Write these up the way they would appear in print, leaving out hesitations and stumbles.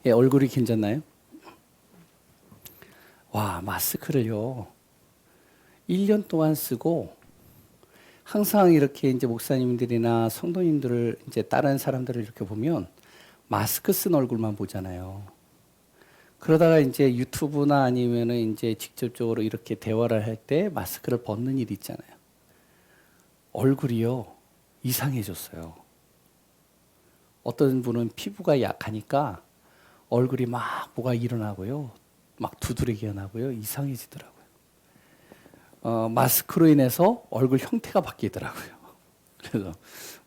예, 얼굴이 길졌나요? 와, 마스크를요. 1년 동안 쓰고 항상 이렇게 이제 목사님들이나 성도님들을 이제 다른 사람들을 이렇게 보면 마스크 쓴 얼굴만 보잖아요. 그러다가 이제 유튜브나 아니면은 이제 직접적으로 이렇게 대화를 할 때 마스크를 벗는 일이 있잖아요. 얼굴이요. 이상해졌어요. 어떤 분은 피부가 약하니까 얼굴이 막 뭐가 일어나고요. 막 두드러기가 나고요. 이상해지더라고요. 마스크로 인해서 얼굴 형태가 바뀌더라고요. 그래서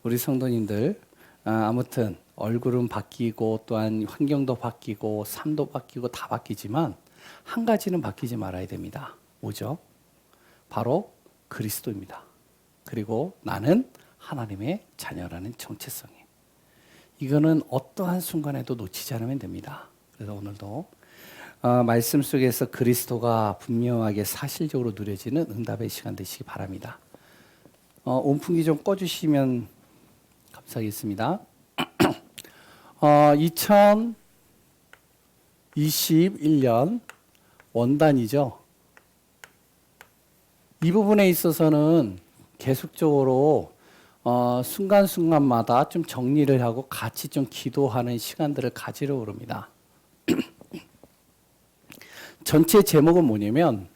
우리 성도님들 아무튼 얼굴은 바뀌고 또한 환경도 바뀌고 삶도 바뀌고 다 바뀌지만 한 가지는 바뀌지 말아야 됩니다. 뭐죠? 바로 그리스도입니다. 그리고 나는 하나님의 자녀라는 정체성이. 이거는 어떠한 순간에도 놓치지 않으면 됩니다. 그래서 오늘도 말씀 속에서 그리스도가 분명하게 사실적으로 누려지는 응답의 시간 되시기 바랍니다. 온풍기 좀 꺼주시면 감사하겠습니다. 2021년 원단이죠. 이 부분에 있어서는 계속적으로 순간순간마다 좀 정리를 하고 같이 좀 기도하는 시간들을 가지려고 합니다. 전체 제목은 뭐냐면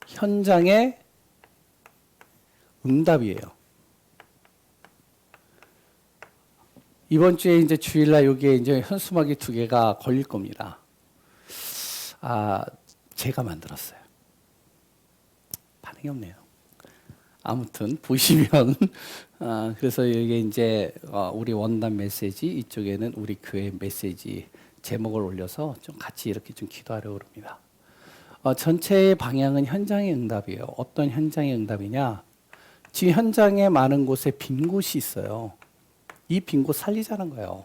현장의 응답이에요. 이번 주에 이제 주일날 여기에 이제 현수막이 2개가 걸릴 겁니다. 제가 만들었어요. 반응이 없네요. 아무튼 보시면 그래서 여기 이제 우리 원단 메시지, 이쪽에는 우리 교회 메시지 제목을 올려서 좀 같이 이렇게 좀 기도하려고 합니다. 전체의 방향은 현장의 응답이에요. 어떤 현장의 응답이냐? 지금 현장에 많은 곳에 빈 곳이 있어요. 이 빈 곳 살리자는 거예요.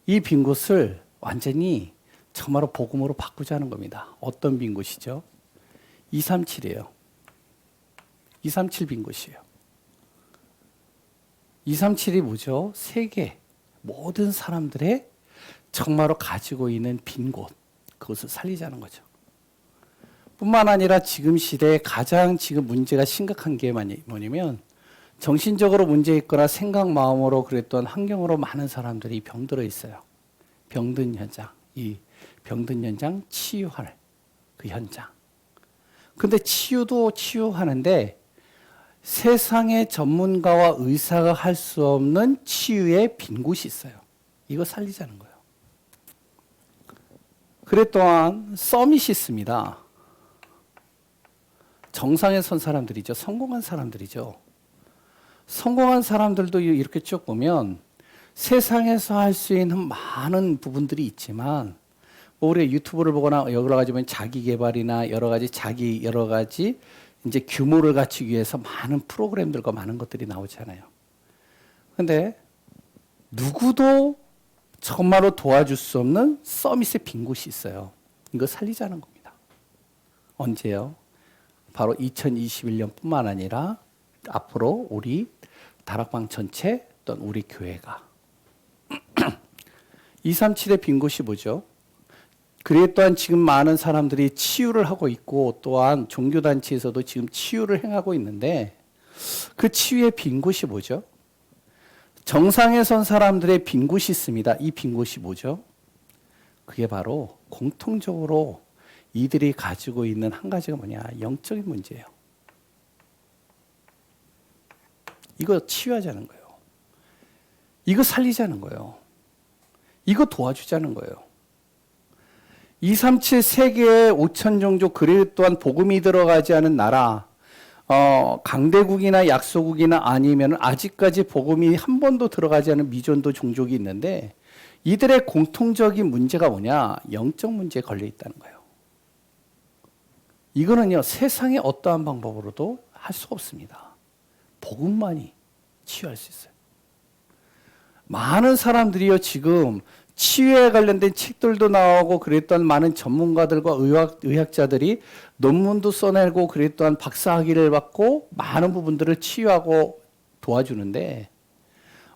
이 빈 곳을 완전히 정말로 복음으로 바꾸자는 겁니다. 어떤 빈 곳이죠? 237이에요. 237 빈 곳이에요. 237이 뭐죠? 세계 모든 사람들의 정말로 가지고 있는 빈 곳, 그것을 살리자는 거죠. 뿐만 아니라 지금 시대에 가장 지금 문제가 심각한 게 뭐냐면 정신적으로 문제 있거나 생각 마음으로 그랬던 환경으로 많은 사람들이 병들어 있어요. 병든 현장, 이 병든 현장 치유할 그 현장. 근데 치유도 치유하는데 세상의 전문가와 의사가 할 수 없는 치유의 빈 곳이 있어요. 이거 살리자는 거예요. 그래 또한 서밋이 있습니다. 정상에 선 사람들이죠. 성공한 사람들이죠. 성공한 사람들도 이렇게 쭉 보면 세상에서 할 수 있는 많은 부분들이 있지만 우리 유튜브를 보거나 여러 가지 보면 자기 개발이나 여러 가지 이제 규모를 갖추기 위해서 많은 프로그램들과 많은 것들이 나오잖아요. 근데 누구도 정말로 도와줄 수 없는 서밋의 빈 곳이 있어요. 이거 살리자는 겁니다. 언제요? 바로 2021년뿐만 아니라 앞으로 우리 다락방 전체 또는 우리 교회가 237의 빈 곳이 뭐죠? 그래 또한 지금 많은 사람들이 치유를 하고 있고 또한 종교단체에서도 지금 치유를 행하고 있는데 그 치유의 빈 곳이 뭐죠? 정상에 선 사람들의 빈 곳이 있습니다. 이 빈 곳이 뭐죠? 그게 바로 공통적으로 이들이 가지고 있는 한 가지가 뭐냐? 영적인 문제예요. 이거 치유하자는 거예요. 이거 살리자는 거예요. 이거 도와주자는 거예요. 237 세계에 5천 종족 그래 또한 복음이 들어가지 않은 나라 강대국이나 약소국이나 아니면 아직까지 복음이 한 번도 들어가지 않은 미전도 종족이 있는데 이들의 공통적인 문제가 뭐냐? 영적 문제에 걸려 있다는 거예요. 이거는요 세상의 어떠한 방법으로도 할 수 없습니다. 복음만이 치유할 수 있어요. 많은 사람들이요 지금 치유에 관련된 책들도 나오고 그랬던 많은 전문가들과 의학자들이 논문도 써내고 그랬던 박사학위를 받고 많은 부분들을 치유하고 도와주는데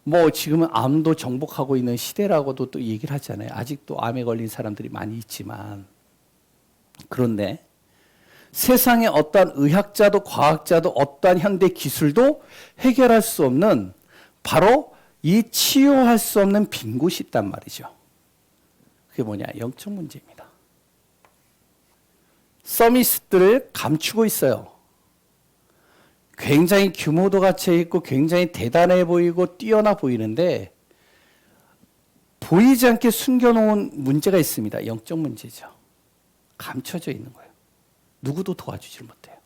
뭐 지금은 암도 정복하고 있는 시대라고도 또 얘기를 하잖아요. 아직도 암에 걸린 사람들이 많이 있지만. 그런데 세상에 어떠한 의학자도 과학자도 어떠한 현대 기술도 해결할 수 없는 바로 이 치유할 수 없는 빈 곳이 있단 말이죠. 그게 뭐냐? 영적 문제입니다. 서밋들을 감추고 있어요. 굉장히 규모도 갖춰 있고 굉장히 대단해 보이고 뛰어나 보이는데 보이지 않게 숨겨놓은 문제가 있습니다. 영적 문제죠. 감춰져 있는 거예요. 누구도 도와주질 못해요.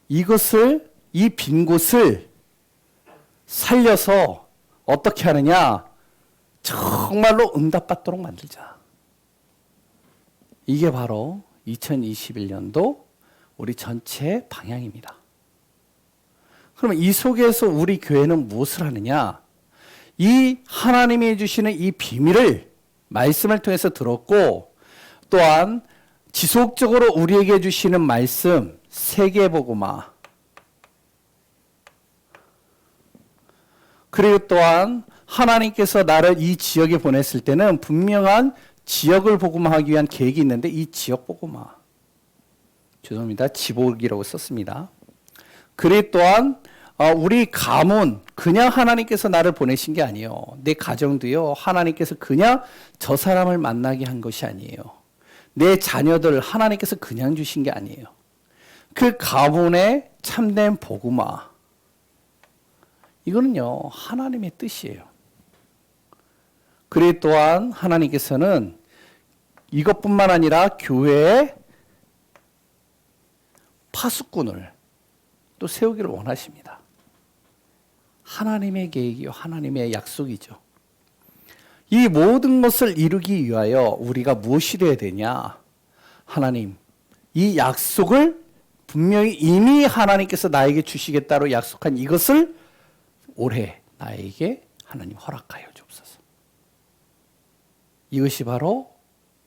이것을, 이 빈 곳을 살려서 어떻게 하느냐? 정말로 응답받도록 만들자. 이게 바로 2021년도 우리 전체 방향입니다. 그러면 이 속에서 우리 교회는 무엇을 하느냐? 이 하나님이 주시는 이 비밀을 말씀을 통해서 들었고, 또한 지속적으로 우리에게 주시는 말씀, 세계복음화, 그리고 또한 하나님께서 나를 이 지역에 보냈을 때는 분명한 지역을 복음화하기 위한 계획이 있는데 이 지역 복음화, 죄송합니다. 지복이라고 썼습니다. 그리고 또한 우리 가문, 그냥 하나님께서 나를 보내신 게 아니에요. 내 가정도요, 하나님께서 그냥 저 사람을 만나게 한 것이 아니에요. 내 자녀들 하나님께서 그냥 주신 게 아니에요. 그 가문의 참된 복음화, 이거는요 하나님의 뜻이에요. 그리고 또한 하나님께서는 이것뿐만 아니라 교회의 파수꾼을 또 세우기를 원하십니다. 하나님의 계획이요, 하나님의 약속이죠. 이 모든 것을 이루기 위하여 우리가 무엇이 되어야 되냐? 하나님, 이 약속을 분명히 이미 하나님께서 나에게 주시겠다로 약속한 이것을 올해 나에게 하나님 허락하여 주옵소서. 이것이 바로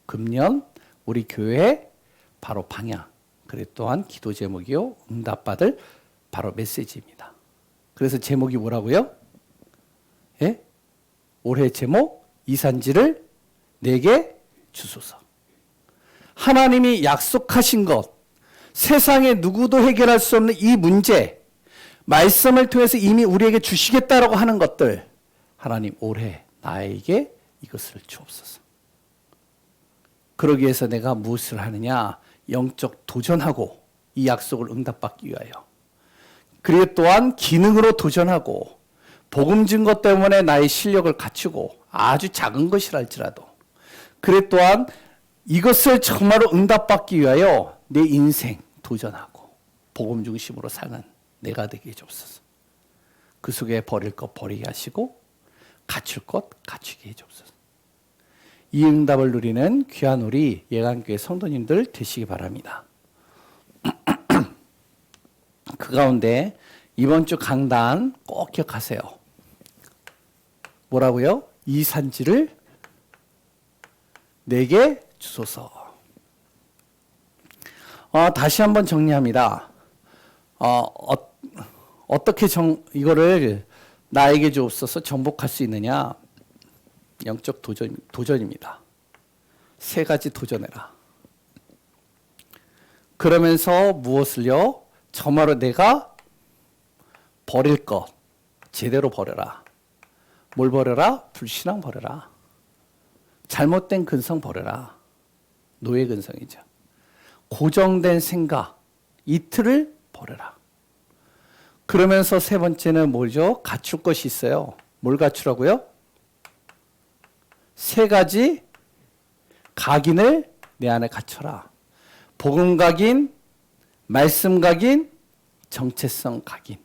금년 우리 교회의 바로 방향, 그리고 또한 기도 제목이요, 응답받을 바로 메시지입니다. 그래서 제목이 뭐라고요? 예? 올해 제목, 이산지를 내게 주소서. 하나님이 약속하신 것, 세상에 누구도 해결할 수 없는 이 문제, 말씀을 통해서 이미 우리에게 주시겠다라고 하는 것들, 하나님 올해 나에게 이것을 주옵소서. 그러기 위해서 내가 무엇을 하느냐? 영적 도전하고 이 약속을 응답받기 위하여, 그리고 또한 기능으로 도전하고 복음 증거 때문에 나의 실력을 갖추고 아주 작은 것이랄지라도, 그리고 또한 이것을 정말로 응답받기 위하여 내 인생 도전하고 복음 중심으로 사는 내가 되게 해주옵소서. 그 속에 버릴 것 버리게 하시고 갖출 것 갖추게 해주옵소서. 이 응답을 누리는 귀한 우리 예강교회 성도님들 되시기 바랍니다. 그 가운데 이번 주 강단 꼭 기억하세요. 뭐라고요? 이 산지를 내게 주소서. 다시 한번 정리합니다. 어떻게 이거를 나에게 주옵소서 정복할 수 있느냐? 영적 도전입니다. 3가지 도전해라. 그러면서 무엇을요? 정말로 내가 버릴 것 제대로 버려라. 뭘 버려라? 불신앙 버려라. 잘못된 근성 버려라. 노예 근성이죠. 고정된 생각, 이틀을 버려라. 그러면서 3번째는 뭐죠? 갖출 것이 있어요. 뭘 갖추라고요? 3가지 각인을 내 안에 갖춰라. 복음 각인, 말씀 각인, 정체성 각인.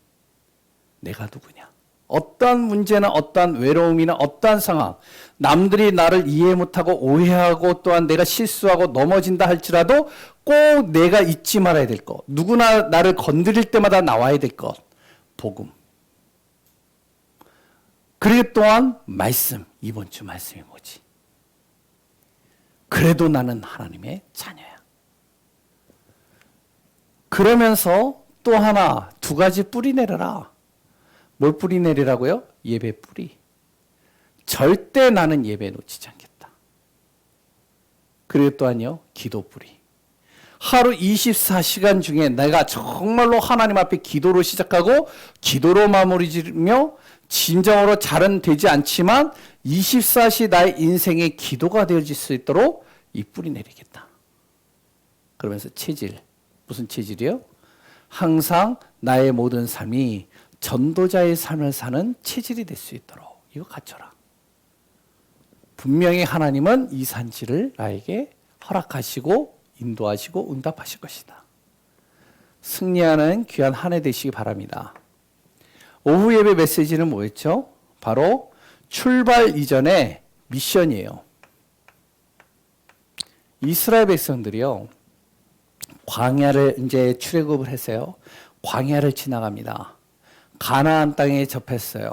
내가 누구냐? 어떠한 문제나 어떠한 외로움이나 어떠한 상황, 남들이 나를 이해 못하고 오해하고 또한 내가 실수하고 넘어진다 할지라도 꼭 내가 잊지 말아야 될 것, 누구나 나를 건드릴 때마다 나와야 될 것, 복음. 그리고 또한 말씀, 이번 주 말씀이 뭐지? 그래도 나는 하나님의 자녀야. 그러면서 또 하나, 2가지 뿌리 내려라. 뭘 뿌리 내리라고요? 예배 뿌리. 절대 나는 예배 놓치지 않겠다. 그리고 또한요, 기도 뿌리. 하루 24시간 중에 내가 정말로 하나님 앞에 기도로 시작하고 기도로 마무리 지으며 진정으로 잘은 되지 않지만 24시 나의 인생의 기도가 되어질 수 있도록 이 뿌리 내리겠다. 그러면서 체질. 무슨 체질이요? 항상 나의 모든 삶이 전도자의 삶을 사는 체질이 될 수 있도록 이거 갖춰라. 분명히 하나님은 이 산지를 나에게 허락하시고 인도하시고 응답하실 것이다. 승리하는 귀한 한 해 되시기 바랍니다. 오후 예배 메시지는 뭐였죠? 바로 출발 이전의 미션이에요. 이스라엘 백성들이요, 광야를 이제 출애굽을 했어요. 광야를 지나갑니다. 가나안 땅에 접했어요.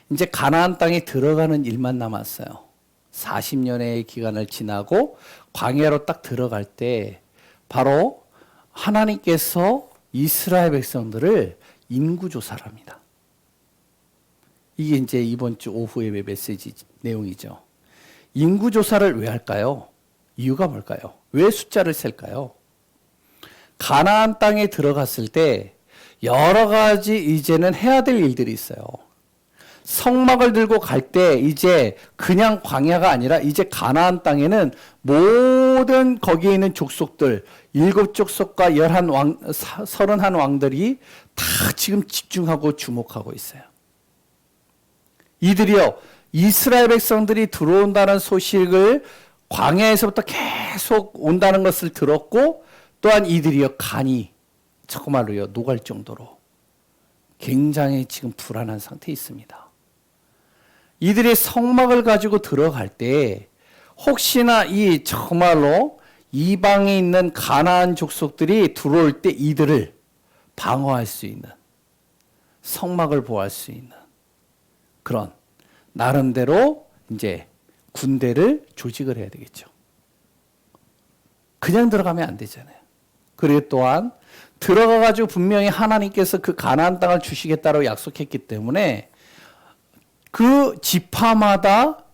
이제 가나안 땅에 들어가는 일만 남았어요. 40년의 기간을 지나고 광야로 딱 들어갈 때 바로 하나님께서 이스라엘 백성들을 인구조사를 합니다. 이게 이제 이번 주 오후 예배 메시지 내용이죠. 인구조사를 왜 할까요? 이유가 뭘까요? 왜 숫자를 셀까요? 가나안 땅에 들어갔을 때 여러 가지 이제는 해야 될 일들이 있어요. 성막을 들고 갈 때 이제 그냥 광야가 아니라 이제 가나안 땅에는 모든 거기에 있는 족속들 7족속과 31왕들이 다 지금 집중하고 주목하고 있어요. 이들이요, 이스라엘 백성들이 들어온다는 소식을 광야에서부터 계속 온다는 것을 들었고, 또한 이들이요, 간이 정말로요, 녹을 정도로 굉장히 지금 불안한 상태에 있습니다. 이들이 성막을 가지고 들어갈 때 혹시나 이 정말로 이방에 있는 가나안 족속들이 들어올 때 이들을 방어할 수 있는, 성막을 보호할 수 있는 그런 나름대로 이제 군대를 조직을 해야 되겠죠. 그냥 들어가면 안 되잖아요. 그리고 또한 들어가가지고 분명히 하나님께서 그 가나안 땅을 주시겠다고 약속했기 때문에 그 지파마다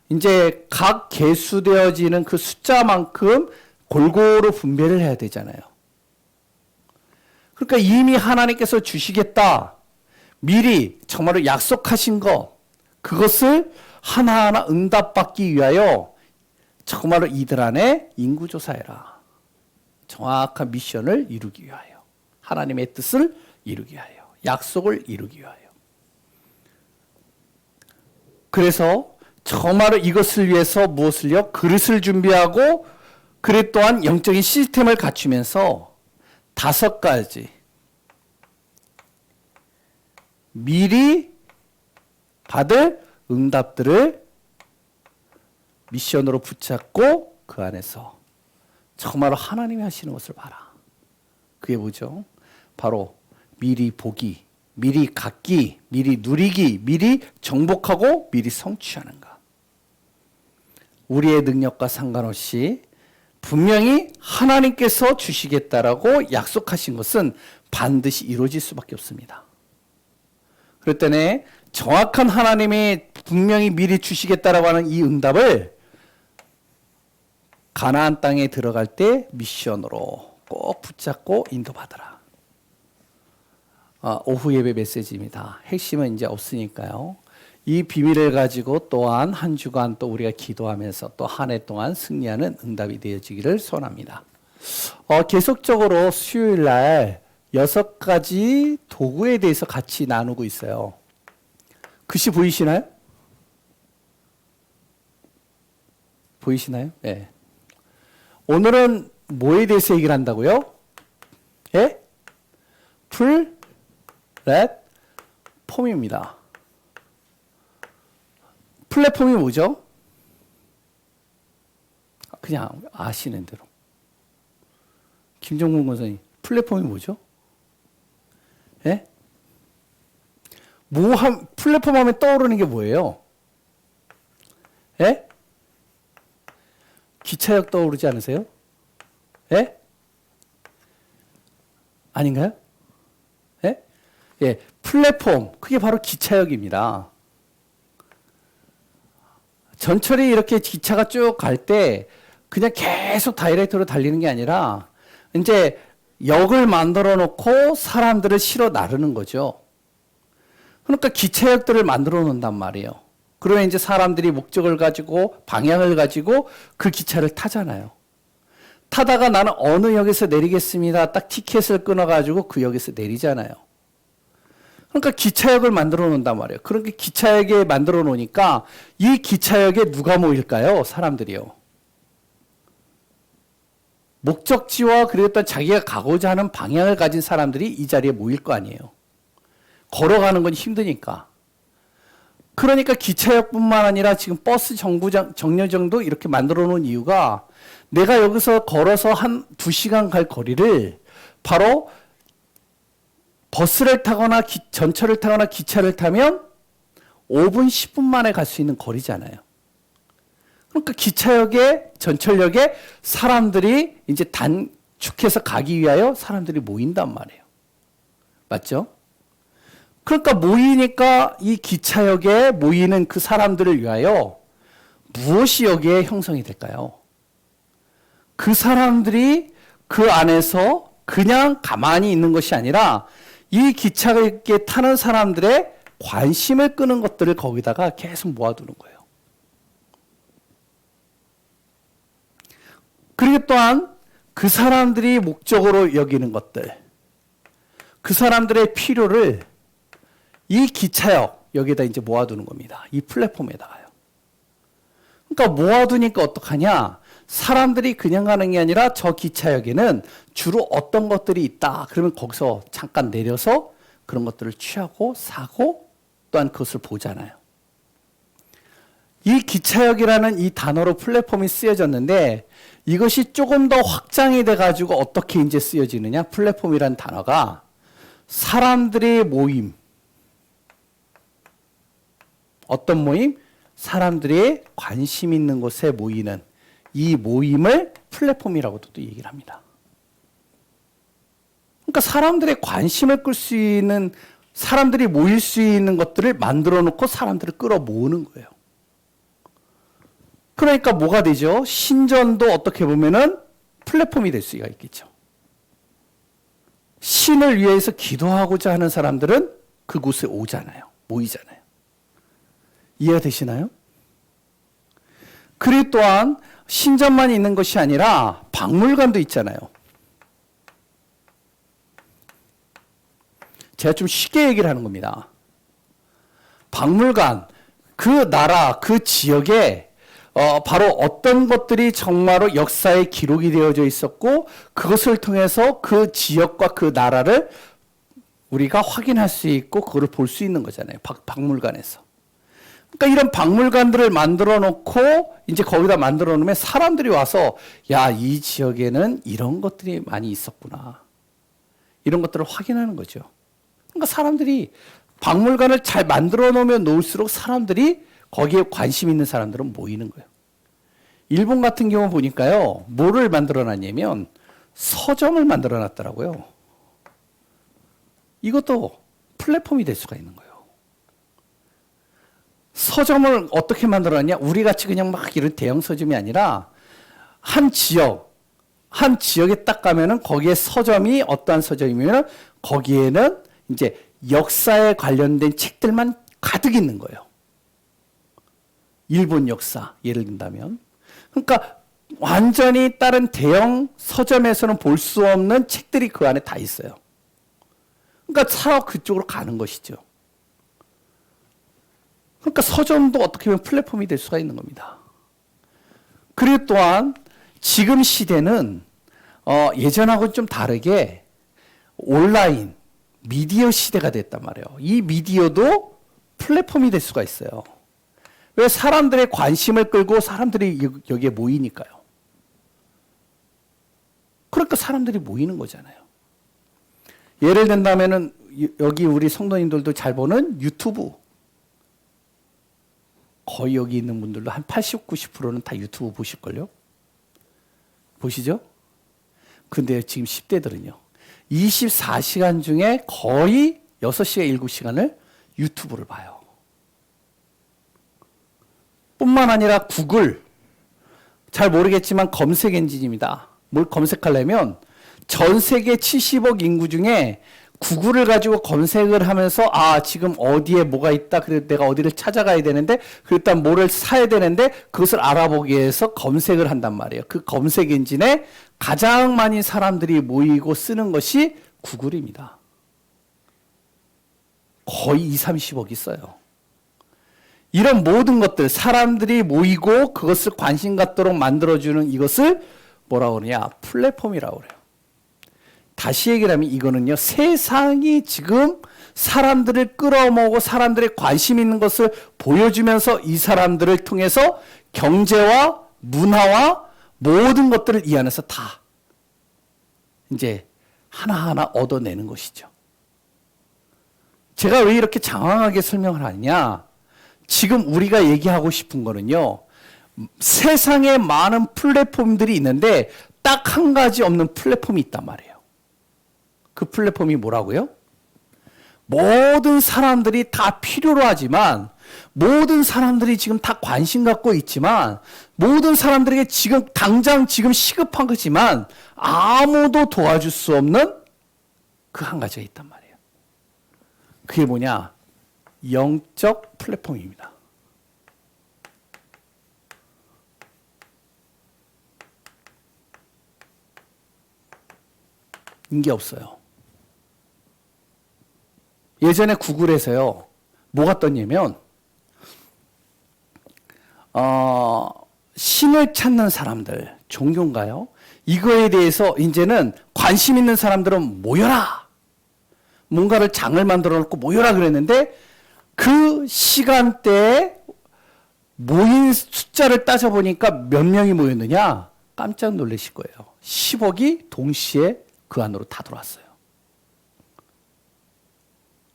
이제 각 계수되어지는 그 숫자만큼 골고루 분배를 해야 되잖아요. 그러니까 이미 하나님께서 주시겠다, 미리 정말로 약속하신 것, 그것을 하나하나 응답받기 위하여 정말로 이들 안에 인구조사해라. 정확한 미션을 이루기 위하여, 하나님의 뜻을 이루기 위하여, 약속을 이루기 위하여. 그래서 정말로 이것을 위해서 무엇을요? 그릇을 준비하고, 그릇 또한 영적인 시스템을 갖추면서 5가지 미리 받을 응답들을 미션으로 붙잡고 그 안에서 정말로 하나님이 하시는 것을 봐라. 그게 뭐죠? 바로 미리 보기, 미리 갖기, 미리 누리기, 미리 정복하고 미리 성취하는 것. 우리의 능력과 상관없이 분명히 하나님께서 주시겠다라고 약속하신 것은 반드시 이루어질 수밖에 없습니다. 그럴 때는 정확한 하나님이 분명히 미리 주시겠다라고 하는 이 응답을 가나안 땅에 들어갈 때 미션으로 꼭 붙잡고 인도받으라. 오후 예배 메시지입니다. 핵심은 이제 없으니까요. 이 비밀을 가지고 또한 한 주간 또 우리가 기도하면서 또 한 해 동안 승리하는 응답이 되어지기를 소원합니다. 계속적으로 수요일 날 6가지 도구에 대해서 같이 나누고 있어요. 글씨 보이시나요? 보이시나요? 네. 오늘은 뭐에 대해서 얘기를 한다고요? 예? 플랫폼입니다. 플랫폼이 뭐죠? 그냥 아시는 대로. 김정문 권사님, 플랫폼이 뭐죠? 예? 플랫폼 하면 떠오르는 게 뭐예요? 예? 기차역 떠오르지 않으세요? 예? 아닌가요? 예? 예, 플랫폼, 그게 바로 기차역입니다. 전철이 이렇게 기차가 쭉 갈 때 그냥 계속 다이렉트로 달리는 게 아니라 이제 역을 만들어 놓고 사람들을 실어 나르는 거죠. 그러니까 기차역들을 만들어 놓는단 말이에요. 그러면 이제 사람들이 목적을 가지고 방향을 가지고 그 기차를 타잖아요. 타다가 나는 어느 역에서 내리겠습니다. 딱 티켓을 끊어가지고 그 역에서 내리잖아요. 그러니까 기차역을 만들어 놓는단 말이에요. 그렇게 기차역에 만들어 놓으니까 이 기차역에 누가 모일까요? 사람들이요. 목적지와 그리고 또 자기가 가고자 하는 방향을 가진 사람들이 이 자리에 모일 거 아니에요. 걸어가는 건 힘드니까. 그러니까 기차역뿐만 아니라 지금 버스 정류장도 이렇게 만들어 놓은 이유가 내가 여기서 걸어서 한 2시간 갈 거리를 바로 버스를 타거나 전철을 타거나 기차를 타면 5분, 10분 만에 갈 수 있는 거리잖아요. 그러니까 기차역에, 전철역에 사람들이 이제 단축해서 가기 위하여 사람들이 모인단 말이에요. 맞죠? 그러니까 모이니까 이 기차역에 모이는 그 사람들을 위하여 무엇이 여기에 형성이 될까요? 그 사람들이 그 안에서 그냥 가만히 있는 것이 아니라 이 기차에 타는 사람들의 관심을 끄는 것들을 거기다가 계속 모아두는 거예요. 그리고 또한 그 사람들이 목적으로 여기는 것들, 그 사람들의 필요를 이 기차역 여기다 이제 모아두는 겁니다. 이 플랫폼에다가요. 그러니까 모아두니까 어떡하냐? 사람들이 그냥 가는 게 아니라 저 기차역에는 주로 어떤 것들이 있다. 그러면 거기서 잠깐 내려서 그런 것들을 취하고 사고 또한 그것을 보잖아요. 이 기차역이라는 이 단어로 플랫폼이 쓰여졌는데 이것이 조금 더 확장이 돼가지고 어떻게 이제 쓰여지느냐? 플랫폼이라는 단어가 사람들의 모임. 어떤 모임? 사람들이 관심 있는 곳에 모이는 이 모임을 플랫폼이라고도 또 얘기를 합니다. 그러니까 사람들의 관심을 끌 수 있는, 사람들이 모일 수 있는 것들을 만들어 놓고 사람들을 끌어 모으는 거예요. 그러니까 뭐가 되죠? 신전도 어떻게 보면은 플랫폼이 될 수가 있겠죠. 신을 위해서 기도하고자 하는 사람들은 그곳에 오잖아요. 모이잖아요. 이해가 되시나요? 그리고 또한 신전만 있는 것이 아니라 박물관도 있잖아요. 제가 좀 쉽게 얘기를 하는 겁니다. 박물관, 그 나라, 그 지역에 바로 어떤 것들이 정말로 역사에 기록이 되어져 있었고 그것을 통해서 그 지역과 그 나라를 우리가 확인할 수 있고 그거를 볼 수 있는 거잖아요. 박물관에서. 그러니까 이런 박물관들을 만들어 놓고 이제 거기다 만들어 놓으면 사람들이 와서 야, 이 지역에는 이런 것들이 많이 있었구나. 이런 것들을 확인하는 거죠. 그러니까 사람들이 박물관을 잘 만들어 놓으면 놓을수록 사람들이 거기에 관심 있는 사람들은 모이는 거예요. 일본 같은 경우 보니까요. 뭐를 만들어 놨냐면 서점을 만들어 놨더라고요. 이것도 플랫폼이 될 수가 있는 거예요. 서점을 어떻게 만들어놨냐? 우리 같이 그냥 막 이런 대형 서점이 아니라 한 지역에 딱 가면은 거기에 서점이 어떠한 서점이면 거기에는 이제 역사에 관련된 책들만 가득 있는 거예요. 일본 역사 예를 든다면. 그러니까 완전히 다른 대형 서점에서는 볼 수 없는 책들이 그 안에 다 있어요. 그러니까 차로 그쪽으로 가는 것이죠. 그러니까 서점도 어떻게 보면 플랫폼이 될 수가 있는 겁니다. 그리고 또한 지금 시대는 예전하고는 좀 다르게 온라인, 미디어 시대가 됐단 말이에요. 이 미디어도 플랫폼이 될 수가 있어요. 왜? 사람들의 관심을 끌고 사람들이 여기에 모이니까요. 그러니까 사람들이 모이는 거잖아요. 예를 든다면은 여기 우리 성도님들도 잘 보는 유튜브. 거의 여기 있는 분들도 한 80, 90%는 다 유튜브 보실걸요? 보시죠? 근데 지금 10대들은요. 24시간 중에 거의 6시간, 7시간을 유튜브를 봐요. 뿐만 뿐만 아니라 구글, 잘 모르겠지만 검색 엔진입니다. 뭘 검색하려면 전 세계 70억 인구 중에 구글을 가지고 검색을 하면서 지금 어디에 뭐가 있다. 그래서 내가 어디를 찾아가야 되는데 일단 뭐를 사야 되는데 그것을 알아보기 위해서 검색을 한단 말이에요. 그 검색 엔진에 가장 많은 사람들이 모이고 쓰는 것이 구글입니다. 거의 2, 30억이 써요. 이런 모든 것들, 사람들이 모이고 그것을 관심 갖도록 만들어주는 이것을 뭐라고 그러냐? 플랫폼이라고 그래요. 다시 얘기를 하면 이거는요, 세상이 지금 사람들을 끌어모으고 사람들의 관심 있는 것을 보여주면서 이 사람들을 통해서 경제와 문화와 모든 것들을 이 안에서 다 이제 하나하나 얻어내는 것이죠. 제가 왜 이렇게 장황하게 설명을 하느냐? 지금 우리가 얘기하고 싶은 거는요, 세상에 많은 플랫폼들이 있는데 딱 한 가지 없는 플랫폼이 있단 말이에요. 그 플랫폼이 뭐라고요? 모든 사람들이 다 필요로 하지만, 모든 사람들이 지금 다 관심 갖고 있지만, 모든 사람들에게 지금 당장 지금 시급한 거지만 아무도 도와줄 수 없는 그 한 가지가 있단 말이에요. 그게 뭐냐? 영적 플랫폼입니다. 인기 없어요. 예전에 구글에서요, 뭐가 떴냐면, 신을 찾는 사람들, 종교인가요? 이거에 대해서 이제는 관심 있는 사람들은 모여라! 뭔가를 장을 만들어 놓고 모여라 그랬는데, 그 시간대에 모인 숫자를 따져보니까 몇 명이 모였느냐? 깜짝 놀라실 거예요. 10억이 동시에 그 안으로 다 들어왔어요.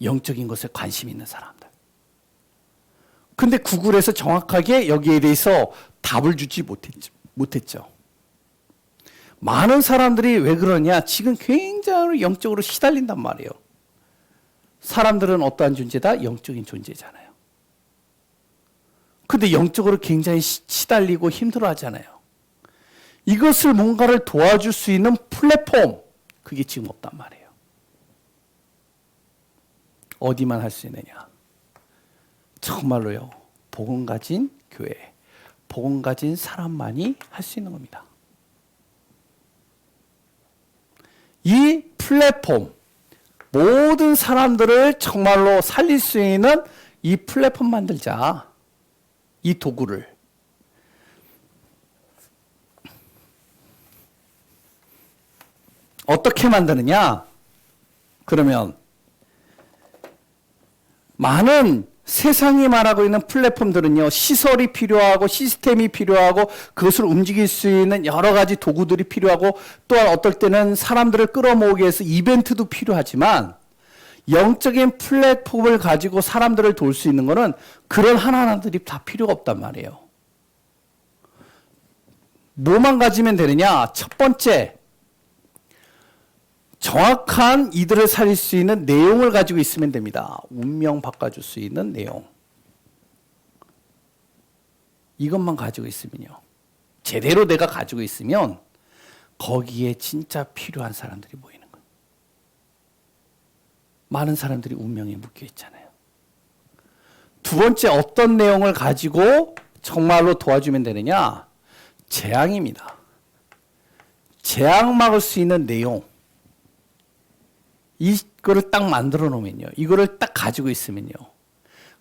영적인 것에 관심 있는 사람들. 근데 구글에서 정확하게 여기에 대해서 답을 주지 못했죠. 많은 사람들이 왜 그러냐? 지금 굉장히 영적으로 시달린단 말이에요. 사람들은 어떠한 존재다? 영적인 존재잖아요. 근데 영적으로 굉장히 시달리고 힘들어 하잖아요. 이것을 뭔가를 도와줄 수 있는 플랫폼, 그게 지금 없단 말이에요. 어디만 할 수 있느냐? 정말로요, 복음 가진 교회, 복음 가진 사람만이 할 수 있는 겁니다. 이 플랫폼, 모든 사람들을 정말로 살릴 수 있는 이 플랫폼 만들자. 이 도구를. 어떻게 만드느냐? 그러면 많은 세상이 말하고 있는 플랫폼들은요, 시설이 필요하고 시스템이 필요하고 그것을 움직일 수 있는 여러 가지 도구들이 필요하고 또한 어떨 때는 사람들을 끌어모으기 위해서 이벤트도 필요하지만 영적인 플랫폼을 가지고 사람들을 도울 수 있는 것은 그런 하나하나들이 다 필요가 없단 말이에요. 뭐만 가지면 되느냐? 첫 번째, 정확한 이들을 살릴 수 있는 내용을 가지고 있으면 됩니다. 운명 바꿔줄 수 있는 내용. 이것만 가지고 있으면요. 제대로 내가 가지고 있으면 거기에 진짜 필요한 사람들이 모이는 거예요. 많은 사람들이 운명에 묶여 있잖아요. 두 번째, 어떤 내용을 가지고 정말로 도와주면 되느냐? 재앙입니다. 재앙 막을 수 있는 내용. 이거를 딱 만들어 놓으면요. 이거를 딱 가지고 있으면요.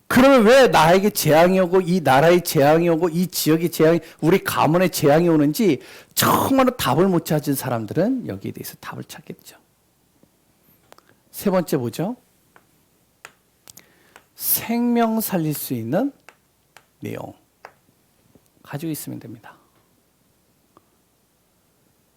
그러면 왜 나에게 재앙이 오고 이 나라에 재앙이 오고 이 지역에 재앙이, 우리 가문에 재앙이 오는지 정말로 답을 못 찾은 사람들은 여기에 대해서 답을 찾겠죠. 세 번째 뭐죠? 생명 살릴 수 있는 내용 가지고 있으면 됩니다.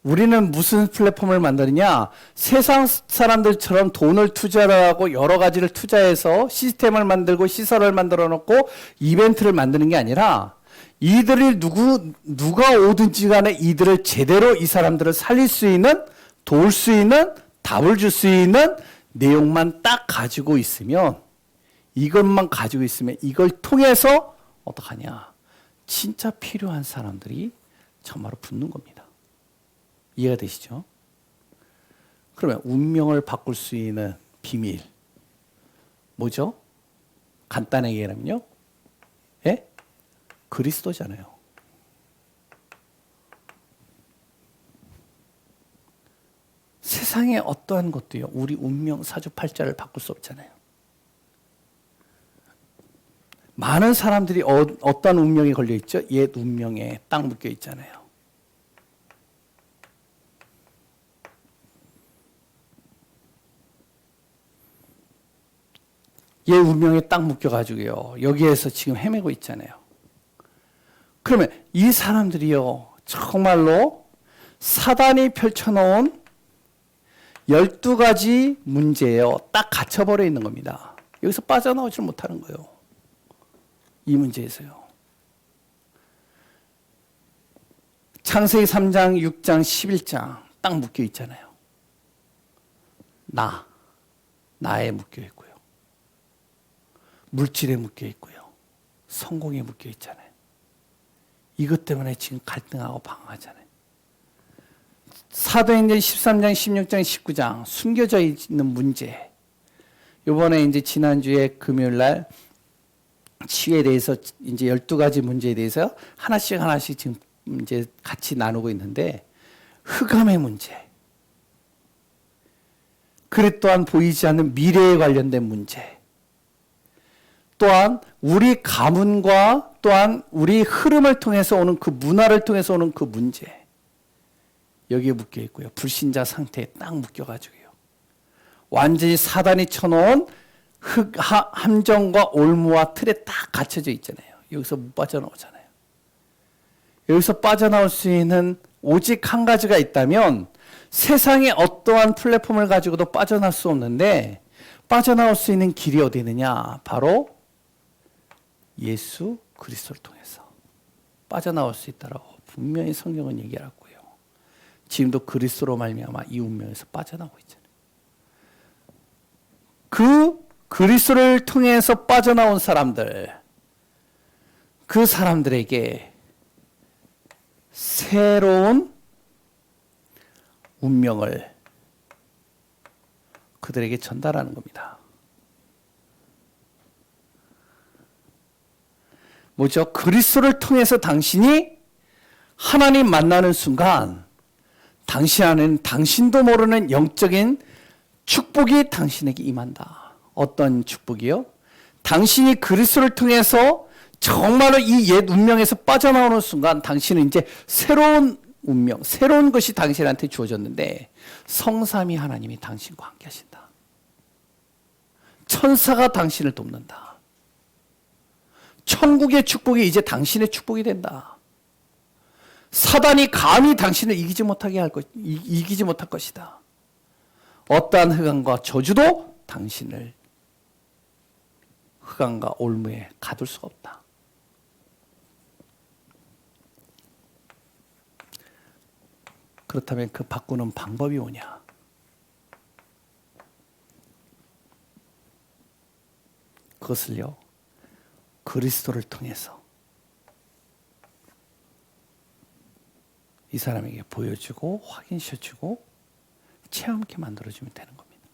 우리는 무슨 플랫폼을 만드느냐? 세상 사람들처럼 돈을 투자하고 여러 가지를 투자해서 시스템을 만들고 시설을 만들어 놓고 이벤트를 만드는 게 아니라 이들을 누가 오든지 간에 이들을 제대로 이 사람들을 살릴 수 있는, 도울 수 있는, 답을 줄 수 있는 내용만 딱 가지고 있으면, 이것만 가지고 있으면 이걸 통해서 어떡하냐? 진짜 필요한 사람들이 정말로 붙는 겁니다. 이해가 되시죠? 그러면 운명을 바꿀 수 있는 비밀 뭐죠? 간단하게 얘기하면요. 예? 그리스도잖아요. 세상의 어떠한 것도요. 우리 운명 사주팔자를 바꿀 수 없잖아요. 많은 사람들이 어떤 운명에 걸려 있죠? 옛 운명에 딱 묶여 있잖아요. 옛 운명에 딱 묶여가지고요. 여기에서 지금 헤매고 있잖아요. 그러면 이 사람들이요. 정말로 사단이 펼쳐놓은 12가지 문제예요. 딱 갇혀버려 있는 겁니다. 여기서 빠져나오지 못하는 거예요. 이 문제에서요. 창세기 3장, 6장, 11장 딱 묶여 있잖아요. 나에 묶여 있고요. 물질에 묶여 있고요. 성공에 묶여 있잖아요. 이것 때문에 지금 갈등하고 방황하잖아요. 사도행전 13장, 16장, 19장 숨겨져 있는 문제. 이번에 이제 지난주에 금요일 날 치유에 대해서 이제 12가지 문제에 대해서 하나씩 지금 이제 같이 나누고 있는데 흑암의 문제. 그릇 또한 보이지 않는 미래에 관련된 문제. 또한 우리 가문과 또한 우리 흐름을 통해서 오는 그 문화를 통해서 오는 그 문제. 여기에 묶여 있고요. 불신자 상태에 딱 묶여가지고요. 완전히 사단이 쳐놓은 함정과 올무와 틀에 딱 갇혀져 있잖아요. 여기서 못 빠져나오잖아요. 여기서 빠져나올 수 있는 오직 한 가지가 있다면 세상에 어떠한 플랫폼을 가지고도 빠져나올 수 없는데 빠져나올 수 있는 길이 어디 있느냐? 바로 예수 그리스도를 통해서 빠져나올 수 있다라고 분명히 성경은 얘기하고요. 지금도 그리스도로 말미암아 이 운명에서 빠져나오고 있잖아요. 그 그리스도를 통해서 빠져나온 사람들, 그 사람들에게 새로운 운명을 그들에게 전달하는 겁니다. 뭐죠? 그리스도를 통해서 당신이 하나님 만나는 순간 당신 안에는 당신도 모르는 영적인 축복이 당신에게 임한다. 어떤 축복이요? 당신이 그리스도를 통해서 정말로 이 옛 운명에서 빠져나오는 순간 당신은 이제 새로운 운명, 새로운 것이 당신한테 주어졌는데 성삼위 하나님이 당신과 함께 하신다. 천사가 당신을 돕는다. 천국의 축복이 이제 당신의 축복이 된다. 사단이 감히 당신을 이기지 못할 것이다. 어떠한 흑암과 저주도 당신을 흑암과 올무에 가둘 수가 없다. 그렇다면 그 바꾸는 방법이 뭐냐? 그것을요, 그리스도를 통해서 이 사람에게 보여주고 확인시켜주고 체험케 만들어주면 되는 겁니다.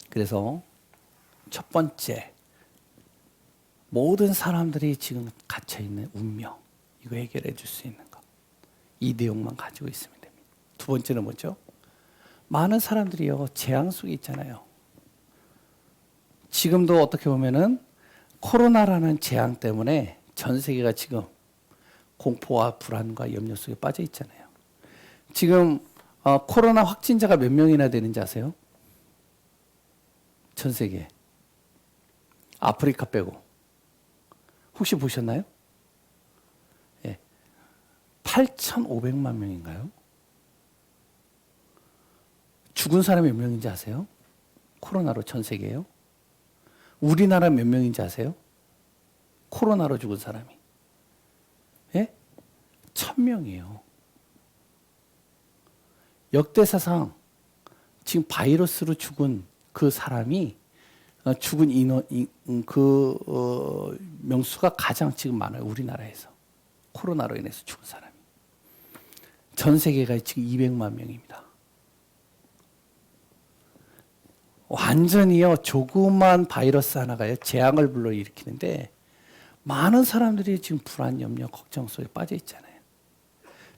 그래서 첫 번째, 모든 사람들이 지금 갇혀있는 운명, 이거 해결해 줄 수 있는 것, 이 내용만 가지고 있으면 됩니다. 두 번째는 뭐죠? 많은 사람들이요, 재앙 속에 있잖아요. 지금도 어떻게 보면은 코로나라는 재앙 때문에 전 세계가 지금 공포와 불안과 염려 속에 빠져 있잖아요. 지금 코로나 확진자가 몇 명이나 되는지 아세요? 전 세계. 아프리카 빼고. 혹시 보셨나요? 예. 8,500만 명인가요? 죽은 사람이 몇 명인지 아세요? 코로나로 전 세계에요? 우리나라 몇 명인지 아세요? 코로나로 죽은 사람이. 예? 1,000명이에요. 역대사상 지금 바이러스로 죽은 그 사람이 죽은 명수가 가장 지금 많아요. 우리나라에서. 코로나로 인해서 죽은 사람이. 전 세계가 지금 200만 명입니다. 완전히요, 조그만 바이러스 하나가요, 재앙을 불러일으키는데, 많은 사람들이 지금 불안, 염려, 걱정 속에 빠져 있잖아요.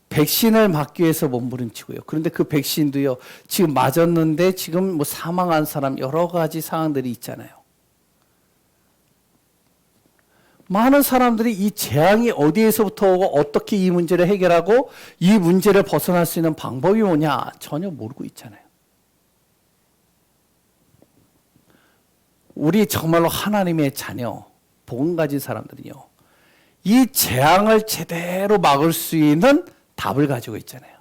백신을 맞기 위해서 몸부림치고요. 그런데 그 백신도요, 지금 맞았는데 지금 뭐 사망한 사람 여러 가지 상황들이 있잖아요. 많은 사람들이 이 재앙이 어디에서부터 오고 어떻게 이 문제를 해결하고 이 문제를 벗어날 수 있는 방법이 뭐냐 전혀 모르고 있잖아요. 우리 정말로 하나님의 자녀, 복음 가진 사람들은요, 이 재앙을 제대로 막을 수 있는 답을 가지고 있잖아요.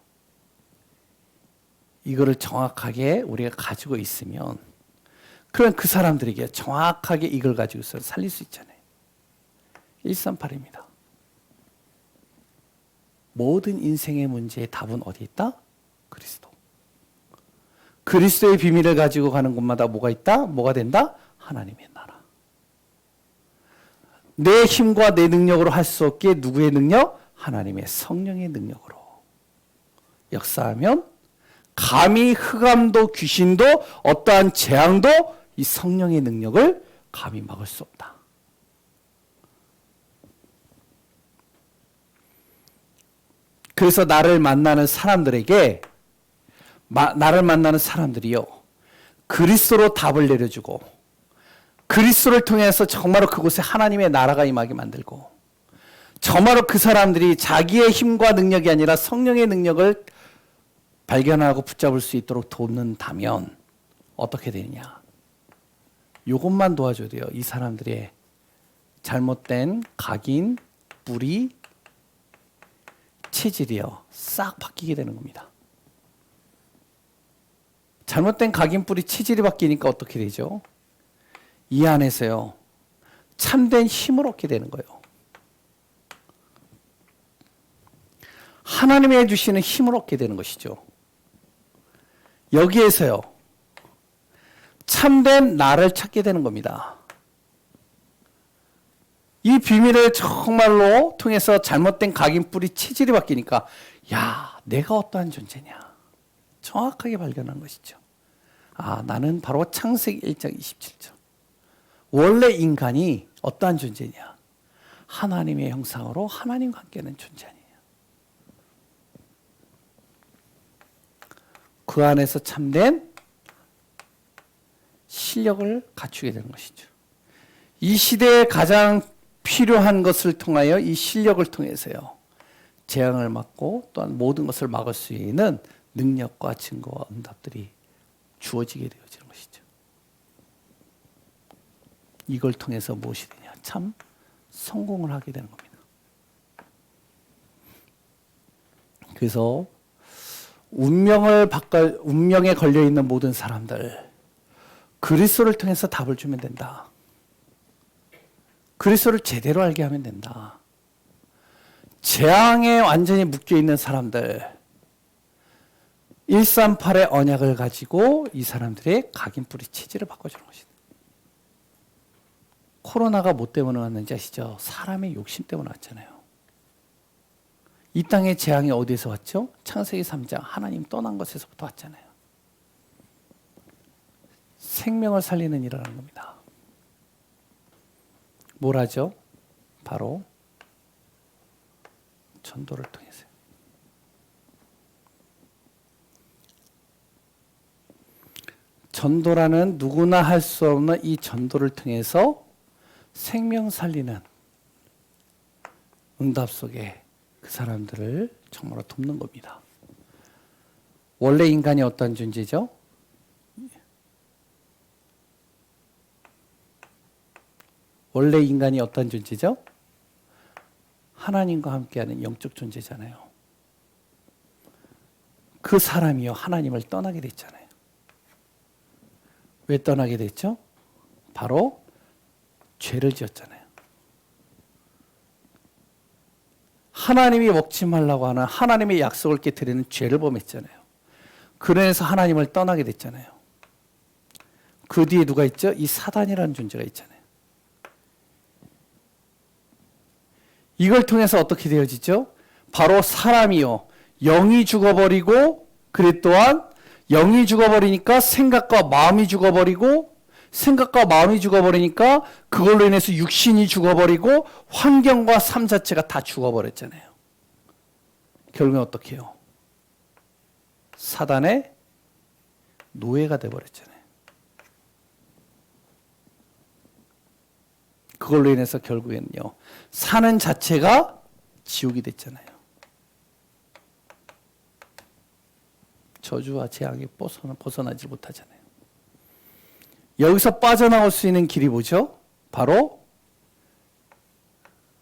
이거를 정확하게 우리가 가지고 있으면, 그럼 그 사람들에게 정확하게 이걸 가지고서 살릴 수 있잖아요. 138입니다. 모든 인생의 문제의 답은 어디 있다? 그리스도. 그리스도의 비밀을 가지고 가는 곳마다 뭐가 있다? 뭐가 된다? 하나님의 나라. 내 힘과 내 능력으로 할 수 없기에 누구의 능력? 하나님의 성령의 능력으로 역사하면 감히 흑암도 귀신도 어떠한 재앙도 이 성령의 능력을 감히 막을 수 없다. 그래서 나를 만나는 사람들이요, 그리스도로 답을 내려주고 그리스도를 통해서 정말로 그곳에 하나님의 나라가 임하게 만들고, 정말로 그 사람들이 자기의 힘과 능력이 아니라 성령의 능력을 발견하고 붙잡을 수 있도록 돕는다면 어떻게 되느냐? 이것만 도와줘야 돼요. 이 사람들의 잘못된 각인, 뿌리, 체질이요, 싹 바뀌게 되는 겁니다. 잘못된 각인, 뿌리, 체질이 바뀌니까 어떻게 되죠? 이 안에서요, 참된 힘을 얻게 되는 거예요. 하나님이 해주시는 힘을 얻게 되는 것이죠. 여기에서요, 참된 나를 찾게 되는 겁니다. 이 비밀을 정말로 통해서 잘못된 각인, 뿌리, 체질이 바뀌니까, 야, 내가 어떠한 존재냐 정확하게 발견한 것이죠. 아, 나는 바로 창세기 1장 27절. 원래 인간이 어떠한 존재냐? 하나님의 형상으로 하나님과 함께하는 존재 아니에요. 그 안에서 참된 실력을 갖추게 되는 것이죠. 이 시대에 가장 필요한 것을 통하여, 이 실력을 통해서요, 재앙을 막고 또한 모든 것을 막을 수 있는 능력과 증거와 응답들이 주어지게 되어지는 것이죠. 이걸 통해서 무엇이 되냐? 참 성공을 하게 되는 겁니다. 그래서 운명에 걸려 있는 모든 사람들, 그리스도를 통해서 답을 주면 된다. 그리스도를 제대로 알게 하면 된다. 재앙에 완전히 묶여 있는 사람들, 138의 언약을 가지고 이 사람들의 각인 뿌리 체질을 바꿔주는 것이다. 코로나가 뭐 때문에 왔는지 아시죠? 사람의 욕심 때문에 왔잖아요. 이 땅의 재앙이 어디에서 왔죠? 창세기 3장 하나님 떠난 것에서부터 왔잖아요. 생명을 살리는 일을 하는 겁니다. 뭘 하죠? 바로 전도를 통해서요. 전도라는 누구나 할 수 없는 이 전도를 통해서 생명 살리는 응답 속에 그 사람들을 정말로 돕는 겁니다. 원래 인간이 어떤 존재죠? 원래 인간이 어떤 존재죠? 하나님과 함께하는 영적 존재잖아요. 그 사람이요, 하나님을 떠나게 됐잖아요. 왜 떠나게 됐죠? 바로 죄를 지었잖아요. 하나님이 먹지 말라고 하는 하나님의 약속을 깨트리는 죄를 범했잖아요. 그래서 하나님을 떠나게 됐잖아요. 그 뒤에 누가 있죠? 이 사단이라는 존재가 있잖아요. 이걸 통해서 어떻게 되어지죠? 바로 사람이요, 영이 죽어버리고, 그래 또한 영이 죽어버리니까 생각과 마음이 죽어버리고, 생각과 마음이 죽어버리니까 그걸로 인해서 육신이 죽어버리고 환경과 삶 자체가 다 죽어버렸잖아요. 결국엔 어떻게 해요? 사단의 노예가 돼버렸잖아요. 그걸로 인해서 결국에는요, 사는 자체가 지옥이 됐잖아요. 저주와 재앙이 벗어나지 못하잖아요. 여기서 빠져나올 수 있는 길이 뭐죠? 바로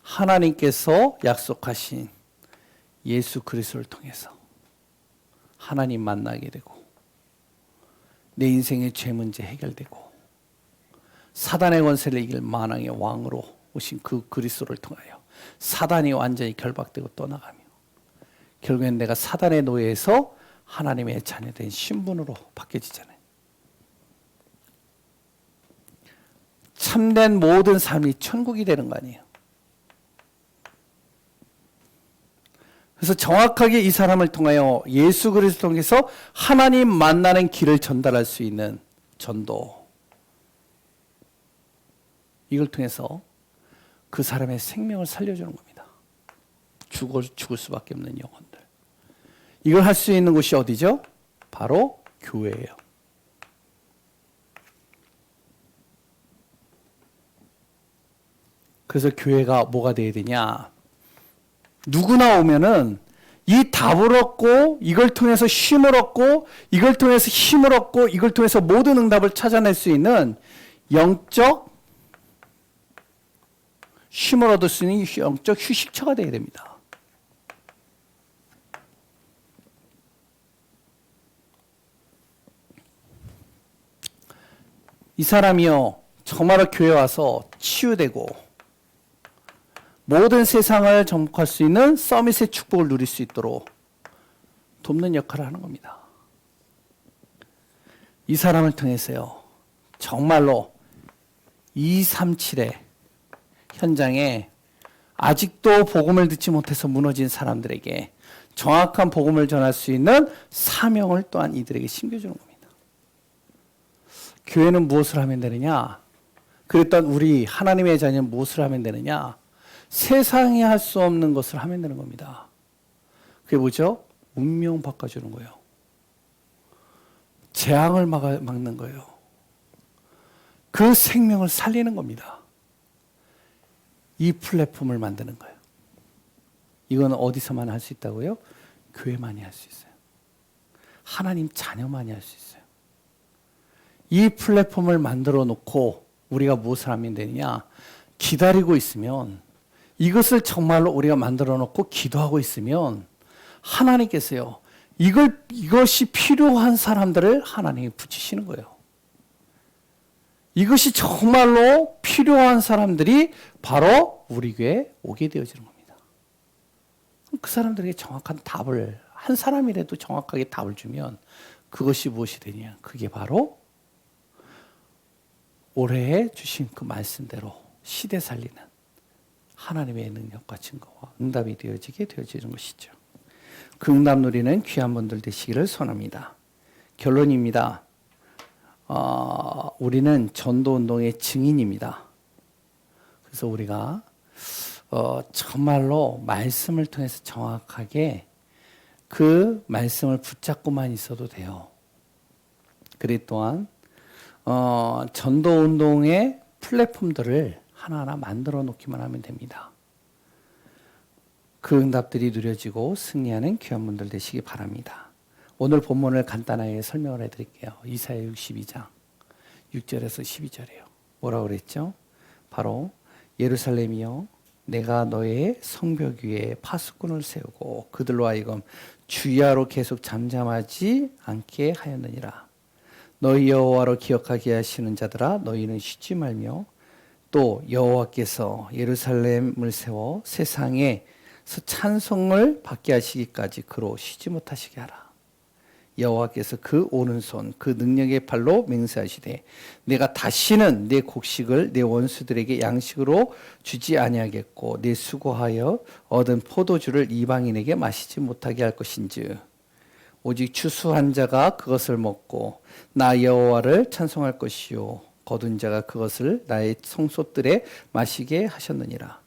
하나님께서 약속하신 예수 그리스도를 통해서 하나님 만나게 되고, 내 인생의 죄 문제 해결되고, 사단의 권세를 이길 만왕의 왕으로 오신 그 그리스도를 통하여 사단이 완전히 결박되고 떠나가며, 결국엔 내가 사단의 노예에서 하나님의 자녀된 신분으로 바뀌어지잖아요. 참된 모든 삶이 천국이 되는 거 아니에요. 그래서 정확하게 이 사람을 통하여 예수 그리스도를 통해서 하나님 만나는 길을 전달할 수 있는 전도, 이걸 통해서 그 사람의 생명을 살려주는 겁니다. 죽을 수밖에 없는 영혼들. 이걸 할 수 있는 곳이 어디죠? 바로 교회예요. 그래서 교회가 뭐가 돼야 되냐? 누구나 오면은 이 답을 얻고, 이걸 통해서 쉼을 얻고, 이걸 통해서 힘을 얻고, 이걸 통해서 모든 응답을 찾아낼 수 있는 영적 쉼을 얻을 수 있는 영적 휴식처가 되어야 됩니다. 이 사람이요, 정말로 교회 와서 치유되고 모든 세상을 정복할 수 있는 서밋의 축복을 누릴 수 있도록 돕는 역할을 하는 겁니다. 이 사람을 통해서요, 정말로 237의 현장에 아직도 복음을 듣지 못해서 무너진 사람들에게 정확한 복음을 전할 수 있는 사명을 또한 이들에게 심겨주는 겁니다. 교회는 무엇을 하면 되느냐? 그랬던 우리 하나님의 자녀는 무엇을 하면 되느냐? 세상이 할 수 없는 것을 하면 되는 겁니다. 그게 뭐죠? 운명 바꿔주는 거예요. 재앙을 막는 거예요. 그 생명을 살리는 겁니다. 이 플랫폼을 만드는 거예요. 이건 어디서만 할 수 있다고요? 교회만이 할 수 있어요. 하나님 자녀만이 할 수 있어요. 이 플랫폼을 만들어 놓고 우리가 무엇을 하면 되느냐? 기다리고 있으면, 이것을 정말로 우리가 만들어 놓고 기도하고 있으면 하나님께서요, 이것이 필요한 사람들을 하나님이 붙이시는 거예요. 이것이 정말로 필요한 사람들이 바로 우리 교회에 오게 되어지는 겁니다. 그 사람들에게 정확한 답을, 한 사람이라도 정확하게 답을 주면 그것이 무엇이 되냐? 그게 바로 올해 주신 그 말씀대로 시대 살리는 하나님의 능력과 증거와 응답이 되어지는 것이죠. 그 응답 누리는 귀한 분들 되시기를 소원합니다. 결론입니다. 우리는 전도운동의 증인입니다. 그래서 우리가 정말로 말씀을 통해서 정확하게 그 말씀을 붙잡고만 있어도 돼요. 그리 또한 전도운동의 플랫폼들을 하나하나 만들어 놓기만 하면 됩니다. 그 응답들이 누려지고 승리하는 귀한 분들 되시기 바랍니다. 오늘 본문을 간단하게 설명을 해드릴게요. 이사야 62장 6절에서 12절이에요. 뭐라고 그랬죠? 바로 예루살렘이여, 내가 너의 성벽 위에 파수꾼을 세우고 그들로 하여금 주야로 계속 잠잠하지 않게 하였느니라. 너희 여호와로 기억하게 하시는 자들아, 너희는 쉬지 말며 또 여호와께서 예루살렘을 세워 세상에서 찬송을 받게 하시기까지 그로 쉬지 못하시게 하라. 여호와께서 그 오른손 그 능력의 팔로 맹세하시되 내가 다시는 내 곡식을 내 원수들에게 양식으로 주지 아니하겠고 내 수고하여 얻은 포도주를 이방인에게 마시지 못하게 할 것인즉 오직 추수한 자가 그것을 먹고 나 여호와를 찬송할 것이요 거둔 자가 그것을 나의 성소들에 마시게 하셨느니라.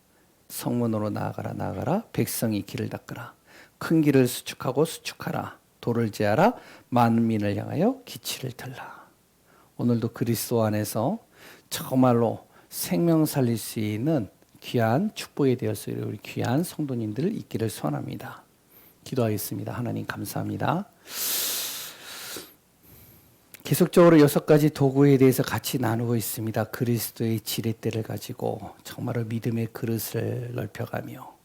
성문으로 나아가라 나아가라 백성이 길을 닦으라 큰 길을 수축하고 수축하라 돌을 제하라 만민을 향하여 기치를 들라. 오늘도 그리스도 안에서 정말로 생명 살릴 수 있는 귀한 축복에 되어서 우리 귀한 성도님들 있기를 소원합니다. 기도하겠습니다. 하나님 감사합니다. 계속적으로 6가지 도구에 대해서 같이 나누고 있습니다. 그리스도의 지렛대를 가지고 정말로 믿음의 그릇을 넓혀가며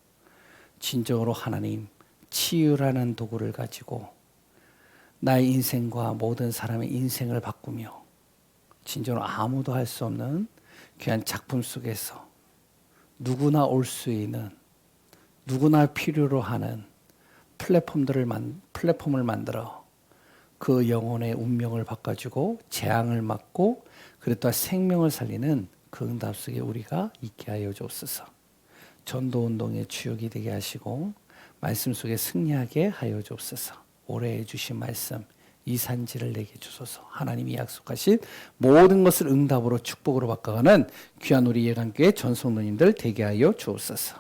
진정으로 하나님 치유라는 도구를 가지고 나의 인생과 모든 사람의 인생을 바꾸며 진정으로 아무도 할 수 없는 귀한 작품 속에서 누구나 올 수 있는 누구나 필요로 하는 플랫폼을 만들어 그 영혼의 운명을 바꿔주고 재앙을 막고 그리고 또 생명을 살리는 그 응답 속에 우리가 있게 하여 주옵소서. 전도운동의 주역이 되게 하시고 말씀 속에 승리하게 하여 주옵소서. 올해 주신 말씀 이 산지를 내게 주소서. 하나님이 약속하신 모든 것을 응답으로 축복으로 바꿔가는 귀한 우리 예강교회 전성도님들 되게 하여 주옵소서.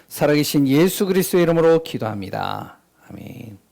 살아계신 예수 그리스도의 이름으로 기도합니다. 아멘.